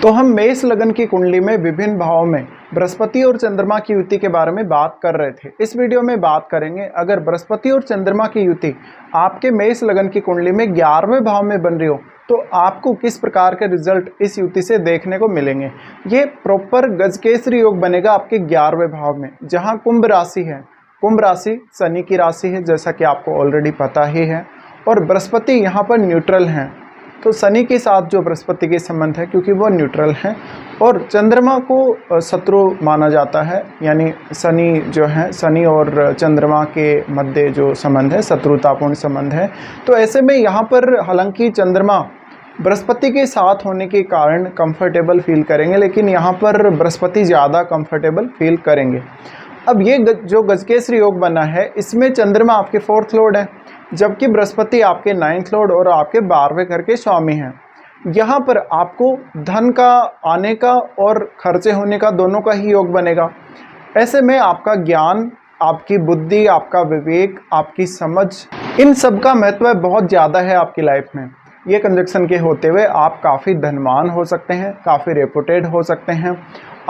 तो हम मेष लगन की कुंडली में विभिन्न भावों में बृहस्पति और चंद्रमा की युति के बारे में बात कर रहे थे। इस वीडियो में बात करेंगे अगर बृहस्पति और चंद्रमा की युति आपके मेष लगन की कुंडली में 11वें भाव में बन रही हो तो आपको किस प्रकार के रिजल्ट इस युति से देखने को मिलेंगे। ये प्रॉपर गजकेसरी योग बनेगा आपके 11वें भाव में, जहाँ कुंभ राशि है। कुंभ राशि शनि की राशि है, जैसा कि आपको ऑलरेडी पता ही है, और बृहस्पति यहाँ पर न्यूट्रल हैं। तो शनि के साथ जो बृहस्पति के संबंध है, क्योंकि वो न्यूट्रल हैं, और चंद्रमा को शत्रु माना जाता है, यानी शनि जो है, शनि और चंद्रमा के मध्य जो संबंध है शत्रुतापूर्ण संबंध है। तो ऐसे में यहाँ पर हालांकि चंद्रमा बृहस्पति के साथ होने के कारण कंफर्टेबल फील करेंगे, लेकिन यहाँ पर बृहस्पति ज़्यादा कंफर्टेबल फील करेंगे। अब ये जो गजकेसरी योग बना है, इसमें चंद्रमा आपके 4th लॉर्ड है, जबकि बृहस्पति आपके 9th लॉर्ड और आपके 12वें घर के स्वामी हैं। यहाँ पर आपको धन का आने का और खर्चे होने का दोनों का ही योग बनेगा। ऐसे में आपका ज्ञान, आपकी बुद्धि, आपका विवेक, आपकी समझ, इन सब का महत्व बहुत ज़्यादा है आपकी लाइफ में। ये कंजक्शन के होते हुए आप काफ़ी धनवान हो सकते हैं, काफ़ी रेपुटेड हो सकते हैं,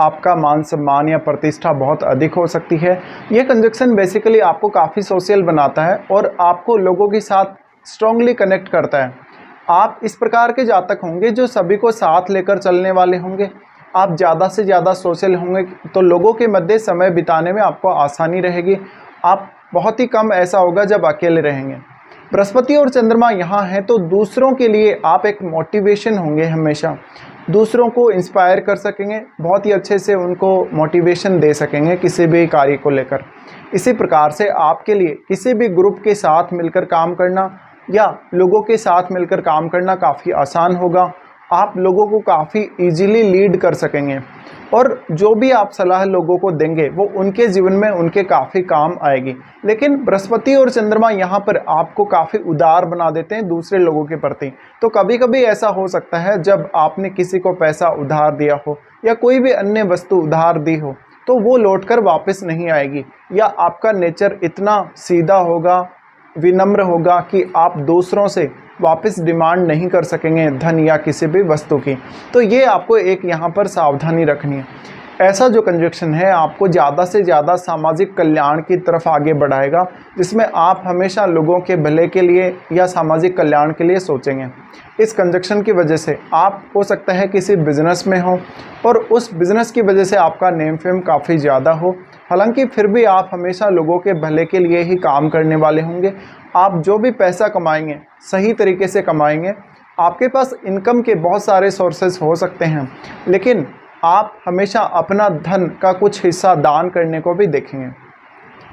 आपका मान सम्मान या प्रतिष्ठा बहुत अधिक हो सकती है। ये कंजक्शन बेसिकली आपको काफ़ी सोशल बनाता है और आपको लोगों के साथ स्ट्रांगली कनेक्ट करता है। आप इस प्रकार के जातक होंगे जो सभी को साथ लेकर चलने वाले होंगे। आप ज़्यादा से ज़्यादा सोशल होंगे तो लोगों के मध्य समय बिताने में आपको आसानी रहेगी। आप बहुत ही कम ऐसा होगा जब अकेले रहेंगे। बृहस्पति और चंद्रमा यहाँ हैं तो दूसरों के लिए आप एक मोटिवेशन होंगे, हमेशा दूसरों को इंस्पायर कर सकेंगे, बहुत ही अच्छे से उनको मोटिवेशन दे सकेंगे किसी भी कार्य को लेकर। इसी प्रकार से आपके लिए किसी भी ग्रुप के साथ मिलकर काम करना या लोगों के साथ मिलकर काम करना काफ़ी आसान होगा। आप लोगों को काफ़ी इजीली लीड कर सकेंगे और जो भी आप सलाह लोगों को देंगे वो उनके जीवन में उनके काफ़ी काम आएगी। लेकिन बृहस्पति और चंद्रमा यहाँ पर आपको काफ़ी उदार बना देते हैं दूसरे लोगों के प्रति। तो कभी कभी ऐसा हो सकता है जब आपने किसी को पैसा उधार दिया हो या कोई भी अन्य वस्तु उधार दी हो तो वो लौटकर वापस नहीं आएगी, या आपका नेचर इतना सीधा होगा, विनम्र होगा कि आप दूसरों से वापस डिमांड नहीं कर सकेंगे धन या किसी भी वस्तु की। तो ये आपको एक यहाँ पर सावधानी रखनी है। ऐसा जो कंजक्शन है आपको ज़्यादा से ज़्यादा सामाजिक कल्याण की तरफ आगे बढ़ाएगा, जिसमें आप हमेशा लोगों के भले के लिए या सामाजिक कल्याण के लिए सोचेंगे। इस कंजक्शन की वजह से आप हो सकता है किसी बिजनेस में हो और उस बिज़नेस की वजह से आपका नेम फेम काफ़ी ज़्यादा हो। हालांकि फिर भी आप हमेशा लोगों के भले के लिए ही काम करने वाले होंगे। आप जो भी पैसा कमाएंगे सही तरीके से कमाएंगे। आपके पास इनकम के बहुत सारे सोर्सेस हो सकते हैं, लेकिन आप हमेशा अपना धन का कुछ हिस्सा दान करने को भी देखेंगे।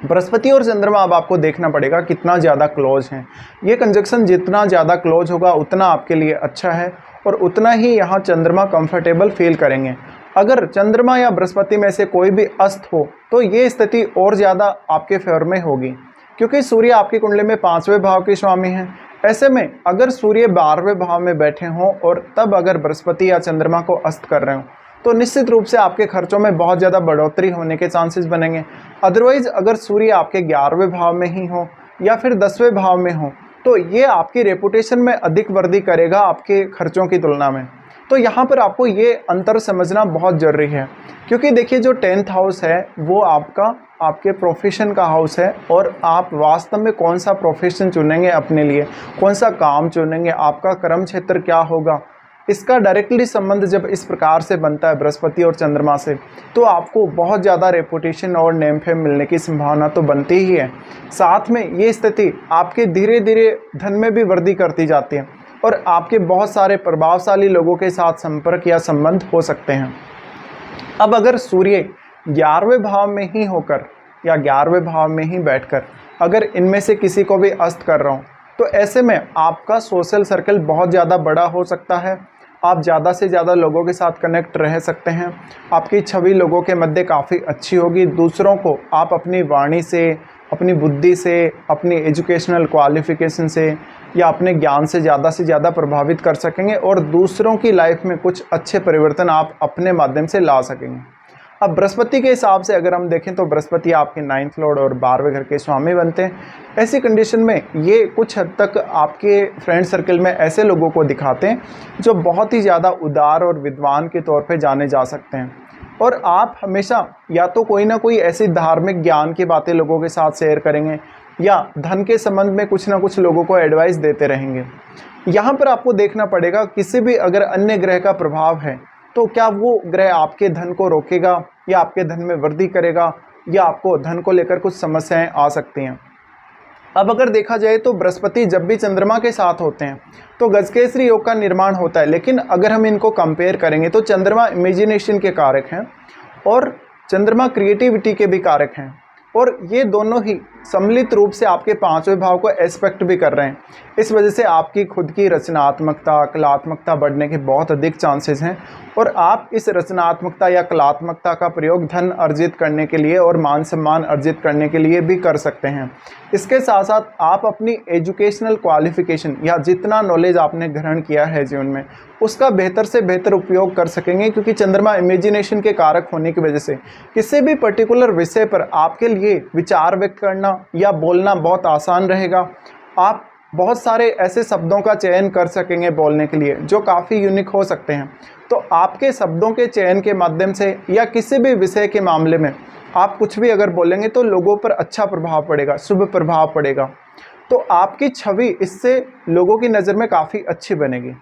बृहस्पति और चंद्रमा अब आपको देखना पड़ेगा कितना ज़्यादा क्लोज हैं। ये कंजक्शन जितना ज़्यादा क्लोज होगा उतना आपके लिए अच्छा है और उतना ही यहाँ चंद्रमा कंफर्टेबल फील करेंगे। अगर चंद्रमा या बृहस्पति में से कोई भी अस्त हो तो ये स्थिति और ज़्यादा आपके फेवर में होगी, क्योंकि सूर्य आपकी कुंडली में 5वें भाव के स्वामी हैं। ऐसे में अगर सूर्य 12वें भाव में बैठे हों और तब अगर बृहस्पति या चंद्रमा को अस्त कर रहे हो तो निश्चित रूप से आपके खर्चों में बहुत ज़्यादा बढ़ोतरी होने के चांसेस बनेंगे। अदरवाइज़ अगर सूर्य आपके 11वें भाव में ही हो या फिर 10वें भाव में हो तो ये आपकी रेपुटेशन में अधिक वृद्धि करेगा आपके खर्चों की तुलना में। तो यहाँ पर आपको ये अंतर समझना बहुत ज़रूरी है, क्योंकि देखिए जो 10th हाउस है वो आपके प्रोफेशन का हाउस है, और आप वास्तव में कौन सा प्रोफेशन चुनेंगे अपने लिए, कौन सा काम चुनेंगे, आपका कर्म क्षेत्र क्या होगा, इसका डायरेक्टली संबंध जब इस प्रकार से बनता है बृहस्पति और चंद्रमा से, तो आपको बहुत ज़्यादा रेपुटेशन और नेम फेम मिलने की संभावना तो बनती ही है। साथ में ये स्थिति आपके धीरे धीरे धन में भी वृद्धि करती जाती है और आपके बहुत सारे प्रभावशाली लोगों के साथ संपर्क या संबंध हो सकते हैं। अब अगर सूर्य 11वें भाव में ही होकर या 11वें भाव में ही बैठकर अगर इनमें से किसी को भी अस्त कर रहा हूँ तो ऐसे में आपका सोशल सर्कल बहुत ज़्यादा बड़ा हो सकता है। आप ज़्यादा से ज़्यादा लोगों के साथ कनेक्ट रह सकते हैं। आपकी छवि लोगों के मध्य काफ़ी अच्छी होगी। दूसरों को आप अपनी वाणी से, अपनी बुद्धि से, अपनी एजुकेशनल क्वालिफ़िकेशन से या अपने ज्ञान से ज़्यादा प्रभावित कर सकेंगे और दूसरों की लाइफ में कुछ अच्छे परिवर्तन आप अपने माध्यम से ला सकेंगे। अब बृहस्पति के हिसाब से अगर हम देखें तो बृहस्पति आपके 9th लॉर्ड और 12वें घर के स्वामी बनते हैं। ऐसी कंडीशन में ये कुछ हद तक आपके फ्रेंड सर्कल में ऐसे लोगों को दिखाते हैं जो बहुत ही ज़्यादा उदार और विद्वान के तौर पे जाने जा सकते हैं। और आप हमेशा या तो कोई ना कोई ऐसी धार्मिक ज्ञान की बातें लोगों के साथ शेयर करेंगे या धन के संबंध में कुछ ना कुछ लोगों को एडवाइस देते रहेंगे। यहाँ पर आपको देखना पड़ेगा किसी भी अगर अन्य ग्रह का प्रभाव है तो क्या वो ग्रह आपके धन को रोकेगा या आपके धन में वृद्धि करेगा या आपको धन को लेकर कुछ समस्याएं आ सकती हैं। अब अगर देखा जाए तो बृहस्पति जब भी चंद्रमा के साथ होते हैं तो गजकेसरी योग का निर्माण होता है, लेकिन अगर हम इनको कंपेयर करेंगे तो चंद्रमा इमेजिनेशन के कारक हैं और चंद्रमा क्रिएटिविटी के भी कारक हैं और ये दोनों ही सम्मिलित रूप से आपके 5वें भाव को एस्पेक्ट भी कर रहे हैं। इस वजह से आपकी खुद की रचनात्मकता, कलात्मकता बढ़ने के बहुत अधिक चांसेस हैं और आप इस रचनात्मकता या कलात्मकता का प्रयोग धन अर्जित करने के लिए और मान सम्मान अर्जित करने के लिए भी कर सकते हैं। इसके साथ साथ आप अपनी एजुकेशनल क्वालिफिकेशन या जितना नॉलेज आपने ग्रहण किया है जीवन में उसका बेहतर से बेहतर उपयोग कर सकेंगे, क्योंकि चंद्रमा इमेजिनेशन के कारक होने की वजह से किसी भी पर्टिकुलर विषय पर आपके लिए विचार व्यक्त करना या बोलना बहुत आसान रहेगा। आप बहुत सारे ऐसे शब्दों का चयन कर सकेंगे बोलने के लिए जो काफ़ी यूनिक हो सकते हैं। तो आपके शब्दों के चयन के माध्यम से या किसी भी विषय के मामले में आप कुछ भी अगर बोलेंगे तो लोगों पर अच्छा प्रभाव पड़ेगा, शुभ प्रभाव पड़ेगा। तो आपकी छवि इससे लोगों की नज़र में काफ़ी अच्छी बनेगी।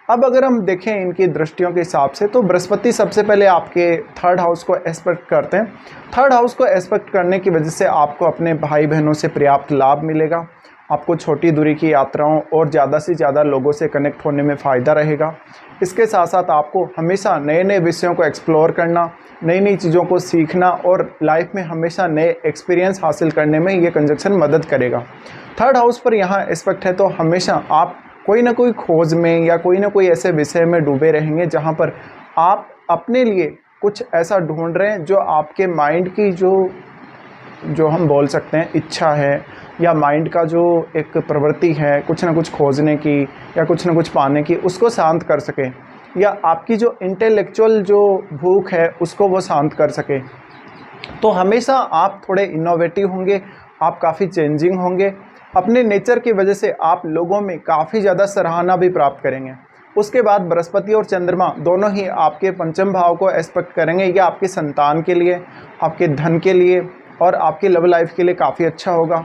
अब अगर हम देखें इनकी दृष्टियों के हिसाब से तो बृहस्पति सबसे पहले आपके 3rd हाउस को एस्पेक्ट करते हैं। 3rd हाउस को एस्पेक्ट करने की वजह से आपको अपने भाई बहनों से पर्याप्त लाभ मिलेगा। आपको छोटी दूरी की यात्राओं और ज़्यादा से ज़्यादा लोगों से कनेक्ट होने में फ़ायदा रहेगा। इसके साथ साथ आपको हमेशा नए नए विषयों को एक्सप्लोर करना, नई नई चीज़ों को सीखना और लाइफ में हमेशा नए एक्सपीरियंस हासिल करने में ये कंजक्शन मदद करेगा। 3rd हाउस पर यहाँ एस्पेक्ट है तो हमेशा आप कोई ना कोई खोज में या कोई ना कोई ऐसे विषय में डूबे रहेंगे जहाँ पर आप अपने लिए कुछ ऐसा ढूंढ रहे हैं जो आपके माइंड की जो हम बोल सकते हैं इच्छा है या माइंड का जो एक प्रवृत्ति है कुछ ना कुछ खोजने की या कुछ ना कुछ पाने की, उसको शांत कर सके या आपकी जो इंटेलेक्चुअल जो भूख है उसको वो शांत कर सके। तो हमेशा आप थोड़े इनोवेटिव होंगे, आप काफ़ी चेंजिंग होंगे। अपने नेचर की वजह से आप लोगों में काफ़ी ज़्यादा सराहना भी प्राप्त करेंगे। उसके बाद बृहस्पति और चंद्रमा दोनों ही आपके 5वें भाव को एस्पेक्ट करेंगे। ये आपके संतान के लिए, आपके धन के लिए और आपकी लव लाइफ के लिए काफ़ी अच्छा होगा।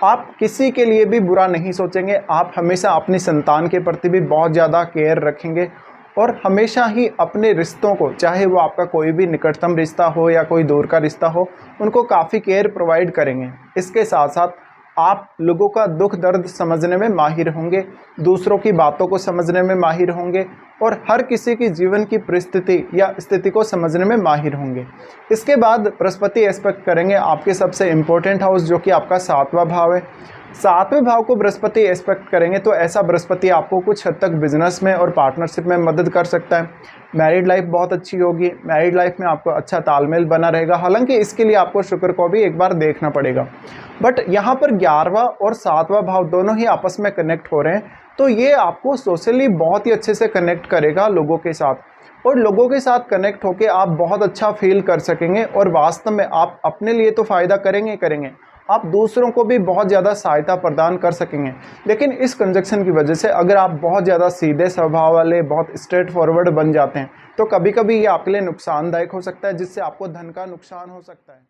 आप किसी के लिए भी बुरा नहीं सोचेंगे, आप हमेशा अपनी संतान के प्रति भी बहुत ज़्यादा केयर रखेंगे और हमेशा ही अपने रिश्तों को, चाहे वो आपका कोई भी निकटतम रिश्ता हो या कोई दूर का रिश्ता हो, उनको काफ़ी केयर प्रोवाइड करेंगे। इसके साथ साथ आप लोगों का दुख दर्द समझने में माहिर होंगे, दूसरों की बातों को समझने में माहिर होंगे और हर किसी की जीवन की परिस्थिति या स्थिति को समझने में माहिर होंगे। इसके बाद बृहस्पति एस्पेक्ट करेंगे आपके सबसे इम्पोर्टेंट हाउस जो कि आपका 7वां भाव है। 7वें भाव को बृहस्पति एस्पेक्ट करेंगे तो ऐसा बृहस्पति आपको कुछ हद तक बिजनेस में और पार्टनरशिप में मदद कर सकता है। मैरिड लाइफ बहुत अच्छी होगी, मैरिड लाइफ में आपको अच्छा तालमेल बना रहेगा। हालांकि इसके लिए आपको शुक्र को भी एक बार देखना पड़ेगा। बट यहाँ पर 11वां और 7वां भाव दोनों ही आपस में कनेक्ट हो रहे हैं तो ये आपको सोशली बहुत ही अच्छे से कनेक्ट करेगा लोगों के साथ और लोगों के साथ कनेक्ट होके आप बहुत अच्छा फील कर सकेंगे और वास्तव में आप अपने लिए तो फ़ायदा करेंगे, आप दूसरों को भी बहुत ज़्यादा सहायता प्रदान कर सकेंगे। लेकिन इस कंजक्शन की वजह से अगर आप बहुत ज़्यादा सीधे स्वभाव वाले, बहुत स्ट्रेट फॉरवर्ड बन जाते हैं तो कभी कभी ये आपके लिए नुकसानदायक हो सकता है, जिससे आपको धन का नुकसान हो सकता है।